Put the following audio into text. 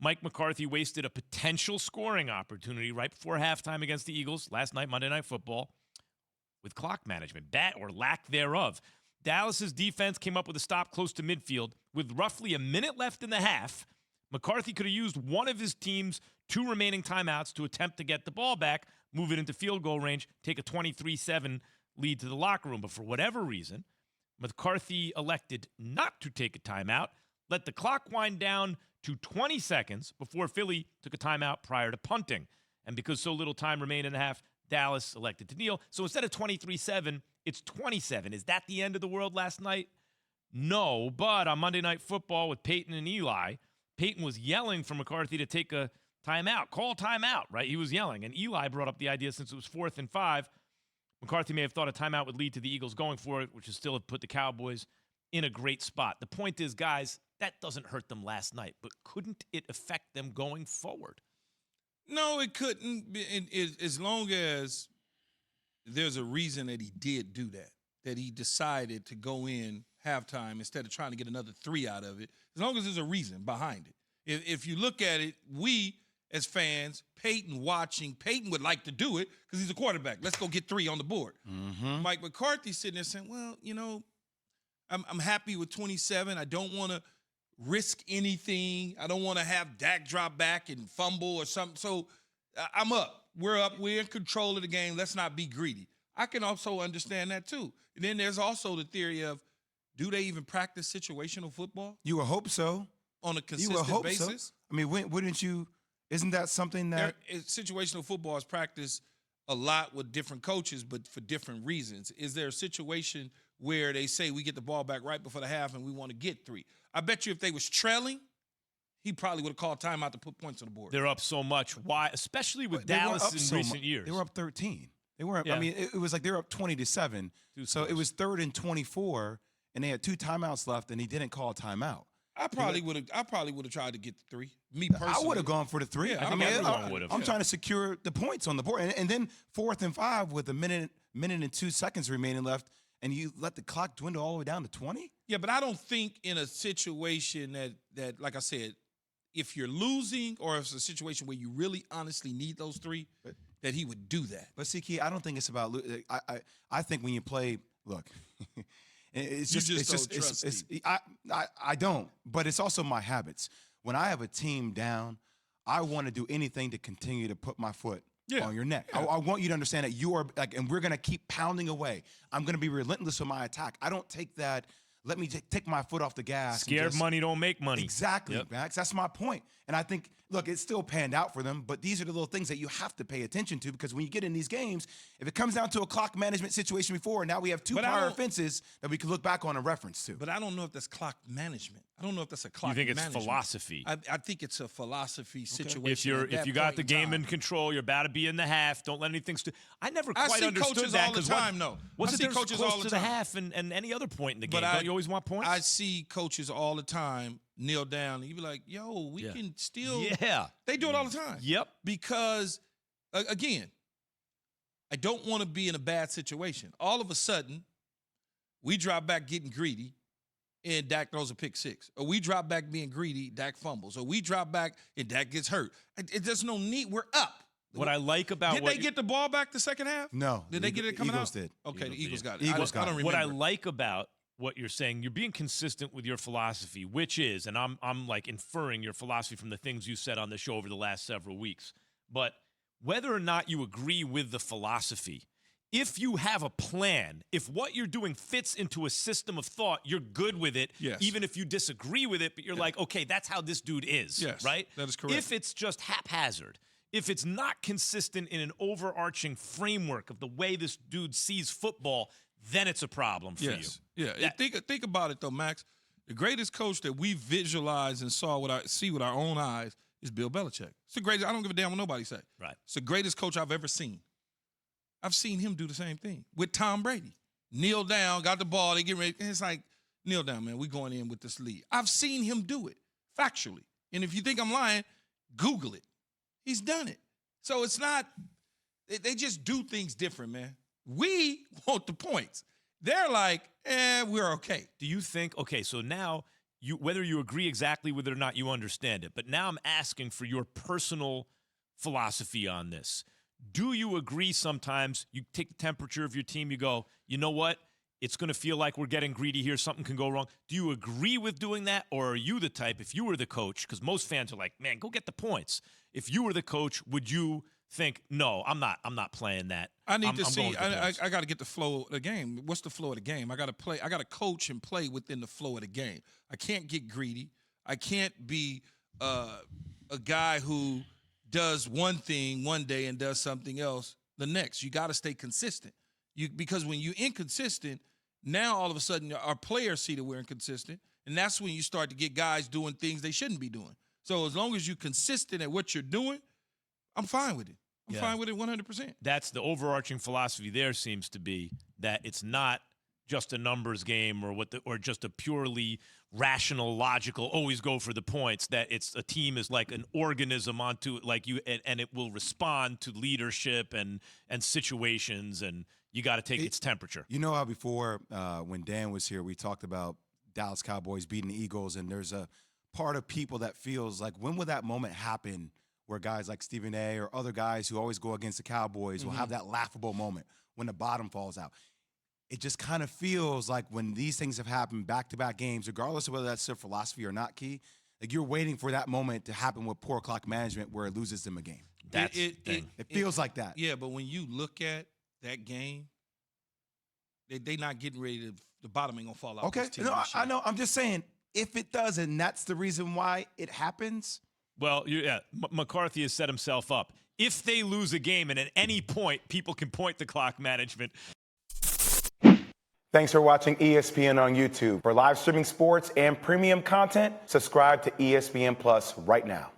Mike McCarthy wasted a potential scoring opportunity right before halftime against the Eagles last night, Monday Night Football, with clock management, that or lack thereof. Dallas's defense came up with a stop close to midfield. With roughly a minute left in the half, McCarthy could have used one of his team's 2 remaining timeouts to attempt to get the ball back, move it into field goal range, take a 23-7 lead to the locker room. But for whatever reason, McCarthy elected not to take a timeout, let the clock wind down to 20 seconds before Philly took a timeout prior to punting. And because so little time remained in the half, Dallas elected to kneel. So instead of 23-7, it's 27. Is that the end of the world last night? No, but on Monday Night Football with Peyton and Eli, Peyton was yelling for McCarthy to take a timeout. Call timeout, right? He was yelling. And Eli brought up the idea since it was 4th and 5. McCarthy may have thought a timeout would lead to the Eagles going for it, which would still have put the Cowboys in a great spot. The point is, guys, that doesn't hurt them last night, but couldn't it affect them going forward? No, it couldn't. As long as there's a reason that he did do that he decided to go in halftime instead of trying to get another 3 out of it, as long as there's a reason behind it. If you look at it, we as fans, Peyton would like to do it because he's a quarterback. Let's go get 3 on the board. Mm-hmm. Mike McCarthy sitting there saying, well, you know, I'm happy with 27. I don't want to risk anything. I don't want to have Dak drop back and fumble or something. So I'm up. We're up. We're in control of the game. Let's not be greedy. I can also understand that too. And then there's also the theory of, do they even practice situational football? You would hope so. On a You would consistent hope basis? so. I mean, wouldn't you? Isn't that something that situational football is practiced a lot with different coaches, but for different reasons? Is there a situation where they say we get the ball back right before the half and we want to get 3? I bet you if they was trailing, he probably would have called timeout to put points on the board. They're up so much. Why? Especially with Dallas in recent years. They were up 13. They weren't. Yeah. I mean, it was like they were up 20-7. So it was 3rd and 24, and they had 2 timeouts left, and he didn't call a timeout. I probably would have tried to get the 3. Me personally, I would have gone for the 3. Yeah, I think everyone would have. I'm trying to secure the points on the board, and then 4th and 5 with a minute and 2 seconds remaining left, and you let the clock dwindle all the way down to 20. Yeah, but I don't think in a situation that like I said, if you're losing or if it's a situation where you really honestly need those 3, that he would do that. But see, Key, I don't think it's about. I think when you play, look. It's I don't, but it's also my habits. When I have a team down, I want to do anything to continue to put my foot on your neck. Yeah. I want you to understand that you are like, and we're going to keep pounding away. I'm going to be relentless with my attack. I don't take that. Let me take my foot off the gas. Scared money don't make money. Exactly, Yep. Max. That's my point. And I think, look, it still panned out for them, but these are the little things that you have to pay attention to because when you get in these games, if it comes down to a clock management situation before, now we have 2 prior offenses that we can look back on and reference to. But I don't know if that's clock management. I don't know if that's a clock You think it's management. philosophy? I think it's a philosophy situation. If you got the game in control, you're about to be in the half. Don't let anything. I never quite understood coaches that all the time. No, what's I the see difference coaches close all the to time. the half and any other point in the game? But Don't you always want points? I see coaches all the time kneel down and you be like, "Yo, we can still." Yeah, they do it all the time. Yep. Because again, I don't want to be in a bad situation. All of a sudden, we drop back getting greedy. And Dak throws a pick 6. Or we drop back being greedy, Dak fumbles. Or we drop back and Dak gets hurt. There's no need. We're up. What I like about Did they get the ball back the second half? No. Did they get it coming Eagles out? did. Okay, the Eagles got it. Eagles got it. I don't remember. What I like about what you're saying, you're being consistent with your philosophy, which is, and I'm like inferring your philosophy from the things you said on the show over the last several weeks. But whether or not you agree with the philosophy, if you have a plan, if what you're doing fits into a system of thought, you're good with it, Yes. even if you disagree with it, but you're like, okay, that's how this dude is, Yes, right? that is correct. If it's just haphazard, if it's not consistent in an overarching framework of the way this dude sees football, then it's a problem for you. Yeah. Think about it, though, Max. The greatest coach that we visualized and see with our own eyes is Bill Belichick. It's the greatest. I don't give a damn what nobody say. Right. It's the greatest coach I've ever seen. I've seen him do the same thing with Tom Brady. Kneel down, got the ball, they get ready. And it's like, kneel down, man. We're going in with this lead. I've seen him do it factually. And if you think I'm lying, Google it. He's done it. So it's not, they just do things different, man. We want the points. They're like, we're okay. Do you think, okay, so now whether you agree exactly with it or not, you understand it. But now I'm asking for your personal philosophy on this. Do you agree sometimes you take the temperature of your team, you go, you know what? It's going to feel like we're getting greedy here. Something can go wrong. Do you agree with doing that? Or are you the type, if you were the coach, because most fans are like, man, go get the points. If you were the coach, would you think, no, I'm not playing that? I need I'm to see. going with the points. I got to get the flow of the game. What's the flow of the game? I got to play. I got to coach and play within the flow of the game. I can't get greedy. I can't be a guy who does one thing one day and does something else the next. You got to stay consistent. Because when you're inconsistent, now all of a sudden our players see that we're inconsistent, and that's when you start to get guys doing things they shouldn't be doing. So as long as you're consistent at what you're doing, I'm fine with it. I'm fine with it 100%. That's the overarching philosophy there seems to be that it's not just a numbers game or just a purely rational, logical, always go for the points, that it's a team is like an organism onto it, like you, and it will respond to leadership and situations, and you got to take its temperature. You know how before when Dan was here, we talked about Dallas Cowboys beating the Eagles, and there's a part of people that feels like, when will that moment happen where guys like Stephen A. or other guys who always go against the Cowboys will have that laughable moment when the bottom falls out? It just kind of feels like when these things have happened back-to-back games, regardless of whether that's their philosophy or not, Key, like you're waiting for that moment to happen with poor clock management where it loses them a game. That's the thing. It feels like that. Yeah, but when you look at that game, they not getting ready to, the bottom ain't going to fall out. Okay, no, I know. I'm just saying, if it does, and that's the reason why it happens. Well, McCarthy has set himself up. If they lose a game and at any point people can point to clock management. Thanks for watching ESPN on YouTube. For live streaming sports and premium content, subscribe to ESPN Plus right now.